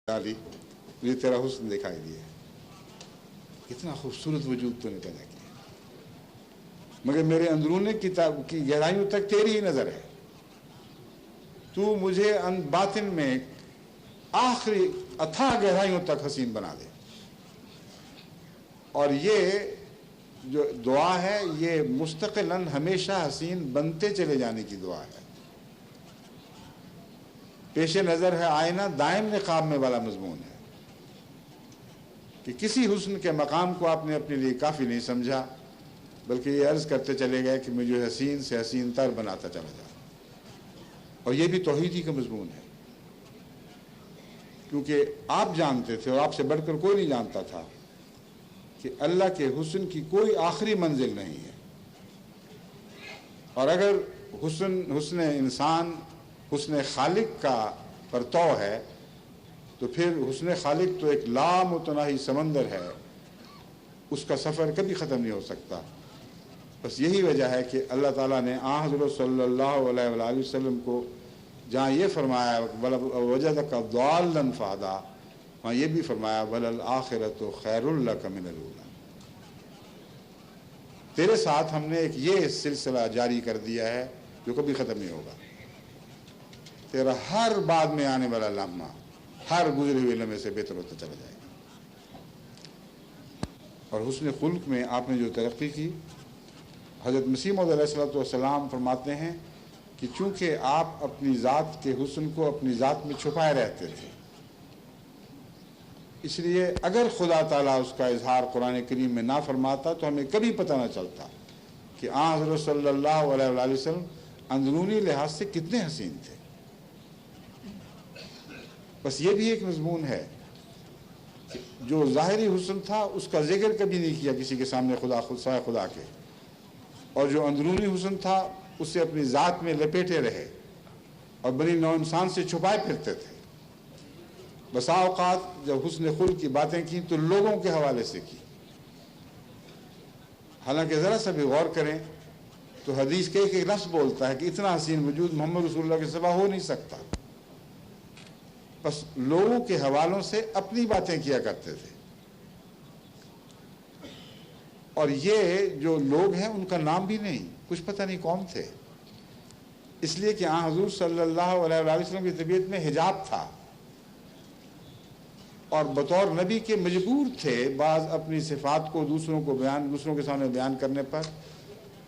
डाली, मुझे तेरा हुस्न दिखाई दिया, कितना खूबसूरत वजूद तूने पैदा किया, मगर मेरे अंदरूनी किताब की गहराइयों तक तेरी ही नज़र है। तू मुझे बातिन में आखिरी अथाह गहराइयों तक हसीन बना दे। और ये जो दुआ है ये मुस्तकिलन हमेशा हसीन बनते चले जाने की दुआ है। पेश नज़र है आईना दायम निकाब में वाला मजमून है कि किसी हुस्न के मकाम को आपने अपने लिए काफ़ी नहीं समझा, बल्कि ये अर्ज़ करते चले गए कि मुझे हसीन से हसीन तर बनाता चला जा। और ये भी तौहीदी का मजमून है, क्योंकि आप जानते थे और आपसे बढ़कर कोई नहीं जानता था कि अल्लाह के हुस्न की कोई आखिरी मंजिल नहीं है। और अगर हुस्न इंसान हुस्न खालिक का परतौ है तो फिर हुस्न खालिक तो एक लामुतनाही समंदर है, उसका सफ़र कभी ख़त्म नहीं हो सकता। बस यही वजह है कि अल्लाह ताला ने हज़रत सल्लल्लाहु अलैहि वसल्लम को जहाँ ये फरमाया वजदका ज़ाल्लन फ़हदा, वहाँ ये भी फरमाया वलल आखिरतु खैरुल लक मिनल ऊला। तेरे साथ हमने एक ये सिलसिला जारी कर दिया है जो कभी ख़त्म नहीं होगा। तेरा हर बाद में आने वाला लम्हा हर गुजरे हुए लम्हे से बेहतर होता चला जाएगा। और हुस्न खुल्क में आपने जो तरक्की की, हज़रत मसीह मौऊद अलैहिस्सलाम फरमाते हैं कि चूँकि आप अपनी ज़ात के हुस्न को अपनी ज़ात में छुपाए रहते थे, इसलिए अगर खुदा ताला उसका इजहार कुरान करीम में ना फरमाता तो हमें कभी पता ना चलता कि हज़रत सल्लल्लाहु अलैहि वसल्लम अंदरूनी लिहाज से कितने हसीन थे। बस ये भी एक मजमून है कि जो ज़ाहिरी हुस्न था उसका जिक्र कभी नहीं किया किसी के सामने खुदा के, और जो अंदरूनी हुस्न था उसे अपनी ज़ात में लपेटे रहे और बनी नौ इंसान से छुपाए फिरते थे। बसा औकात जब हुस्न खुल्क की बातें की तो लोगों के हवाले से की। हालांकि ज़रा सा भी गौर करें तो हदीस के एक लफ्ज़ बोलता है कि इतना हसीन वजूद मोहम्मद रसूलुल्लाह के सिवा हो नहीं सकता। बस लोगों के हवालों से अपनी बातें किया करते थे। और ये जो लोग हैं उनका नाम भी नहीं, कुछ पता नहीं कौन थे, इसलिए कि हुज़ूर सल्लल्लाहु अलैहि वसल्लम की तबीयत में हिजाब था और बतौर नबी के मजबूर थे बाज़ अपनी सिफ़ात को दूसरों के सामने बयान करने पर,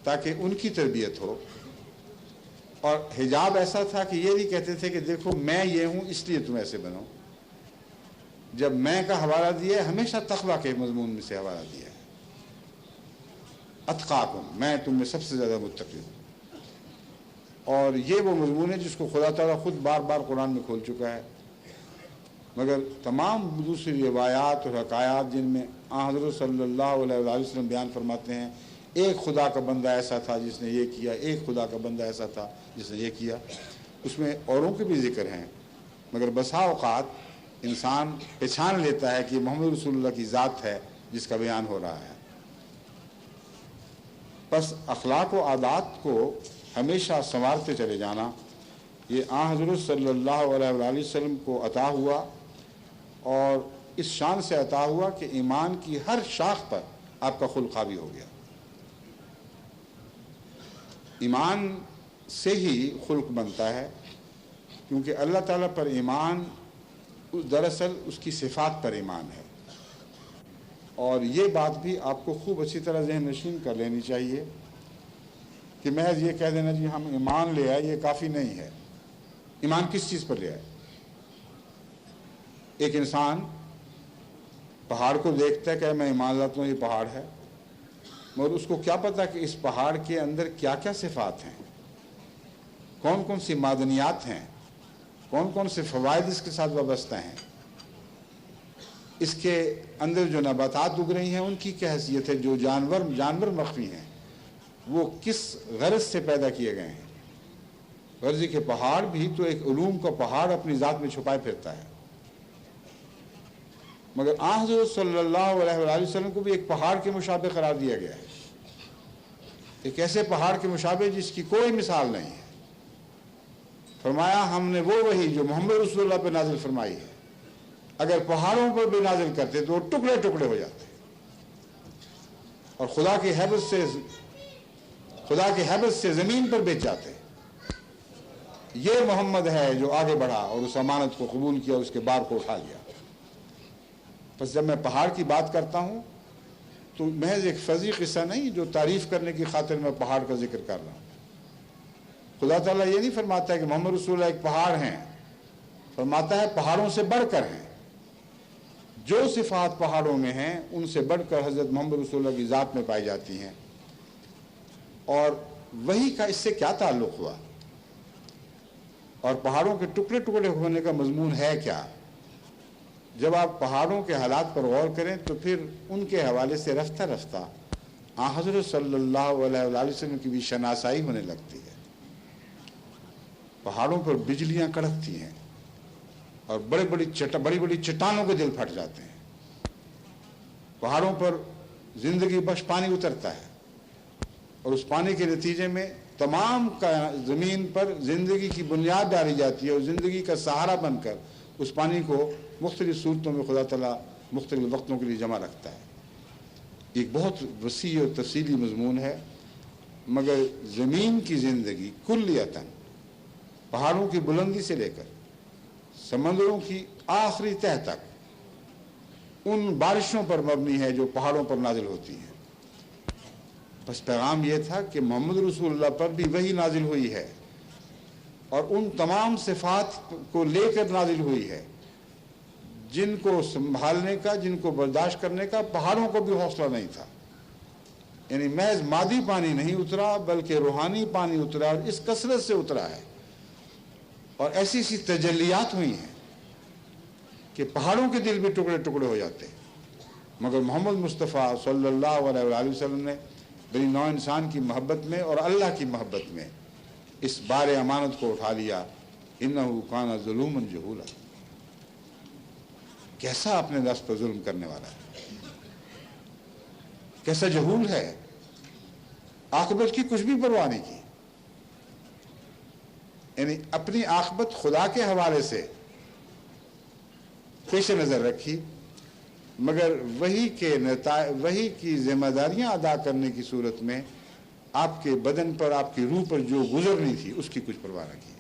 ताकि उनकी तरबियत हो। और हिजाब ऐसा था कि ये नहीं कहते थे कि देखो मैं ये हूँ इसलिए तुम ऐसे बनो। जब मैं का हवाला दिया है हमेशा तक़वा के मजमून में से हवाला दिया है, अत्क़ाकुम, मैं तुम में सबसे ज़्यादा मुत्तक़ी हूँ। और ये वो मजमून है जिसको खुदा ताला खुद बार बार कुरान में खोल चुका है। मगर तमाम दूसरी रिवायात और हकायात जिनमें हज़रत सल्लल्लाहु अलैहि वसल्लम बयान फरमाते हैं एक खुदा का बंदा ऐसा था जिसने ये किया, एक खुदा का बंदा ऐसा था जिसने ये किया, उसमें औरों के भी जिक्र हैं। मगर बसा औकात इंसान पहचान लेता है कि मोहम्मद रसूलुल्लाह की ज़ात है जिसका बयान हो रहा है। बस अखलाक व आदात को हमेशा संवारते चले जाना, ये हज़रत सल्लल्लाहु अलैहि वसल्लम को अता हुआ और इस शान से अता हुआ कि ईमान की हर शाख पर आपका खुल्क हावी हो गया। ईमान से ही खुल्क बनता है, क्योंकि अल्लाह ताला पर ईमान दरअसल उसकी सिफ़ात पर ईमान है। और ये बात भी आपको खूब अच्छी तरह ज़हन नशीन कर लेनी चाहिए कि महज ये कह देना जी हम ईमान ले आए ये काफ़ी नहीं है। ईमान किस चीज़ पर ले आए? एक इंसान पहाड़ को देखता है कि मैं ईमान लाता हूँ ये पहाड़ है, मगर उसको क्या पता कि इस पहाड़ के अंदर क्या क्या सिफ़ात हैं, कौन कौन सी मादनियात हैं, कौन कौन से फ़वाइद इसके साथ वाबस्ता हैं, इसके अंदर जो नबातात उग रही हैं उनकी क्या हैसियत है, जो जानवर मख्फी हैं वो किस गरज से पैदा किए गए हैं। गर्जी के पहाड़ भी तो एक उलूम का पहाड़ अपनी ज़ात में छुपाए फिरता है, मगर हज़रत सल्लल्लाहु अलैहि वसल्लम को भी एक पहाड़ के मुशाबे करार दिया गया है, एक ऐसे पहाड़ के मुशाबे जिसकी कोई मिसाल नहीं है। फरमाया हमने वो वही जो मोहम्मद रसूलुल्लाह पे नाज़िल फरमाई है اگر پہاڑوں پر بھی نازل کرتے تو وہ ٹکڑے ٹکڑے ہو جاتے، اور خدا کی ہیبت سے زمین پر بیچ جاتے۔ یہ محمد ہے جو آگے بڑھا اور اس امانت کو قبول کیا، اس کے بار کو اٹھا لیا۔ بس جب میں پہاڑ کی بات کرتا ہوں تو محض ایک فضی قصہ نہیں جو تعریف کرنے کی خاطر میں پہاڑ کا ذکر کر رہا ہوں۔ خدا تعالیٰ یہ نہیں فرماتا ہے کہ محمد رسول اللہ ایک پہاڑ ہیں، فرماتا ہے پہاڑوں سے بڑھ کر ہیں۔ جو صفات پہاڑوں میں ہیں ان سے بڑھ کر حضرت محمد رسول اللہ کی ذات میں پائی جاتی ہیں۔ اور وہی کا اس سے کیا تعلق ہوا، اور پہاڑوں کے ٹکڑے ٹکڑے ہونے کا مضمون ہے کیا؟ جب آپ پہاڑوں کے حالات پر غور کریں تو پھر ان کے حوالے سے رفتہ رفتہ حضرت صلی اللہ علیہ وسلم کی بھی شناسائی ہونے لگتی ہے۔ پہاڑوں پر بجلیاں کڑکتی ہیں اور بڑی بڑی چٹانوں کے دل پھٹ جاتے ہیں۔ پہاڑوں پر زندگی بخش پانی اترتا ہے، اور اس پانی کے نتیجے میں تمام زمین پر زندگی کی بنیاد ڈالی جاتی ہے، اور زندگی کا سہارا بن کر اس پانی کو مختلف صورتوں میں خدا تعالیٰ مختلف وقتوں کے لیے جمع رکھتا ہے۔ ایک بہت وسیع اور تفصیلی مضمون ہے، مگر زمین کی زندگی کلیتاً پہاڑوں کی بلندی سے لے کر سمندروں کی آخری تہہ تک ان بارشوں پر مبنی ہے جو پہاڑوں پر نازل ہوتی ہیں۔ بس پیغام یہ تھا کہ محمد رسول اللہ پر بھی وہی نازل ہوئی ہے، اور ان تمام صفات کو لے کر نازل ہوئی ہے جن کو سنبھالنے کا، جن کو برداشت کرنے کا پہاڑوں کو بھی حوصلہ نہیں تھا۔ یعنی محض مادی پانی نہیں اترا بلکہ روحانی پانی اترا، اور اس کثرت سے اترا ہے، اور ایسی تجلیات ہوئی ہیں کہ پہاڑوں کے دل بھی ٹکڑے ٹکڑے ہو جاتے ہیں۔ مگر محمد مصطفیٰ صلی اللہ علیہ وسلم نے بنی نوع انسان کی محبت میں اور اللہ کی محبت میں اس بار امانت کو اٹھا لیا۔ انہ کان ظلوما جہولا، کیسا اپنے نفس پر ظلم کرنے والا ہے، کیسا جہول ہے، عاقبت کی کچھ بھی پرواہ نہیں کی، یعنی اپنی عاقبت خدا کے حوالے سے پیش نظر رکھی، مگر وہی کی ذمہ داریاں ادا کرنے کی صورت میں آپ کے بدن پر، آپ کی روح پر جو گزرنی تھی اس کی کچھ پرواہ نہ کی،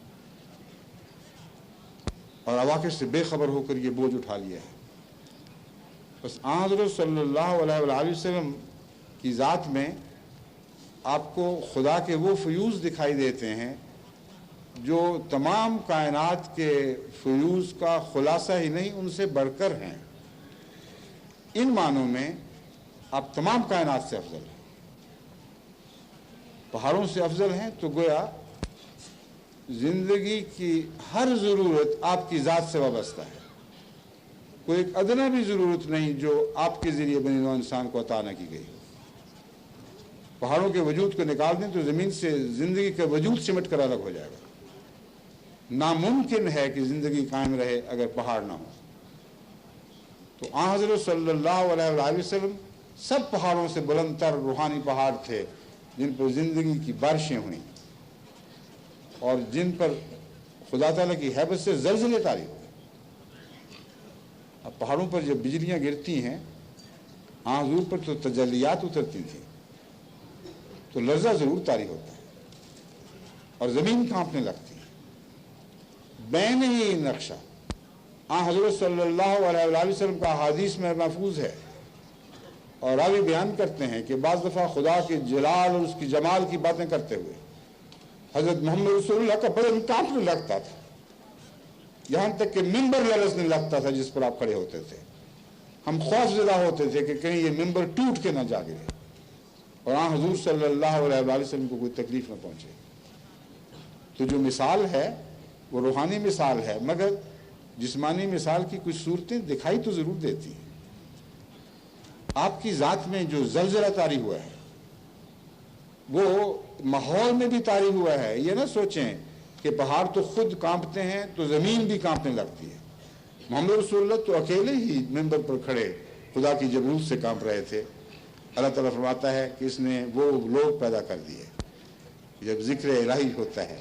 اور عواقب سے بے خبر ہو کر یہ بوجھ اٹھا لیا ہے۔ بس حضرت صلی اللہ علیہ وسلم کی ذات میں آپ کو خدا کے وہ فیوز دکھائی دیتے ہیں جو تمام کائنات کے فیوز کا خلاصہ ہی نہیں، ان سے بڑھ کر ہیں۔ ان معنوں میں آپ تمام کائنات سے افضل ہیں، پہاڑوں سے افضل ہیں، تو گویا زندگی کی ہر ضرورت آپ کی ذات سے وابستہ ہے۔ کوئی ایک ادنا بھی ضرورت نہیں جو آپ کے ذریعے بنی نوع انسان کو عطا نہ کی گئی۔ پہاڑوں کے وجود کو نکال دیں تو زمین سے زندگی کا وجود سمٹ کر الگ ہو جائے گا۔ ناممکن ہے کہ زندگی قائم رہے اگر پہاڑ نہ ہو۔ تو حضرت صلی اللہ علیہ وسلم سب پہاڑوں سے بلند تر روحانی پہاڑ تھے جن پر زندگی کی بارشیں ہوئیں، اور جن پر خدا تعالیٰ کی ہیبت سے زلزلے طاری ہوئے۔ اب پہاڑوں پر جب بجلیاں گرتی ہیں، حضور پر تو تجلیات اترتی تھیں تو لرزہ ضرور طاری ہوتا ہے اور زمین کانپنے لگتی ہے۔ بین ہی نقشہ حضرت صلی اللہ علیہ وسلم کا حدیث میں محفوظ ہے، اور راوی بیان کرتے ہیں کہ بعض دفعہ خدا کے جلال اور اس کی جمال کی باتیں کرتے ہوئے حضرت محمد رسول اللہ کا بدن کانپنے لگتا تھا، یہاں تک کہ ممبر لرزنے لگتا تھا جس پر آپ کھڑے ہوتے تھے۔ ہم خوف زدہ ہوتے تھے کہ کہیں یہ ممبر ٹوٹ کے نہ جا گرے اور حضور صلی اللہ علیہ وسلم کو کوئی تکلیف نہ پہنچے۔ تو جو مثال ہے وہ روحانی مثال ہے، مگر جسمانی مثال کی کچھ صورتیں دکھائی تو ضرور دیتی ہیں۔ آپ کی ذات میں جو زلزلہ طاری ہوا ہے وہ ماحول میں بھی طاری ہوا ہے۔ یہ نہ سوچیں کہ پہاڑ تو خود کانپتے ہیں تو زمین بھی کانپنے لگتی ہے۔ محمد رسول اللہ تو اکیلے ہی منبر پر کھڑے خدا کی جبروت سے کانپ رہے تھے۔ اللہ تعالیٰ فرماتا ہے کہ اس نے وہ لوگ پیدا کر دیے۔ جب ذکر الہی ہوتا ہے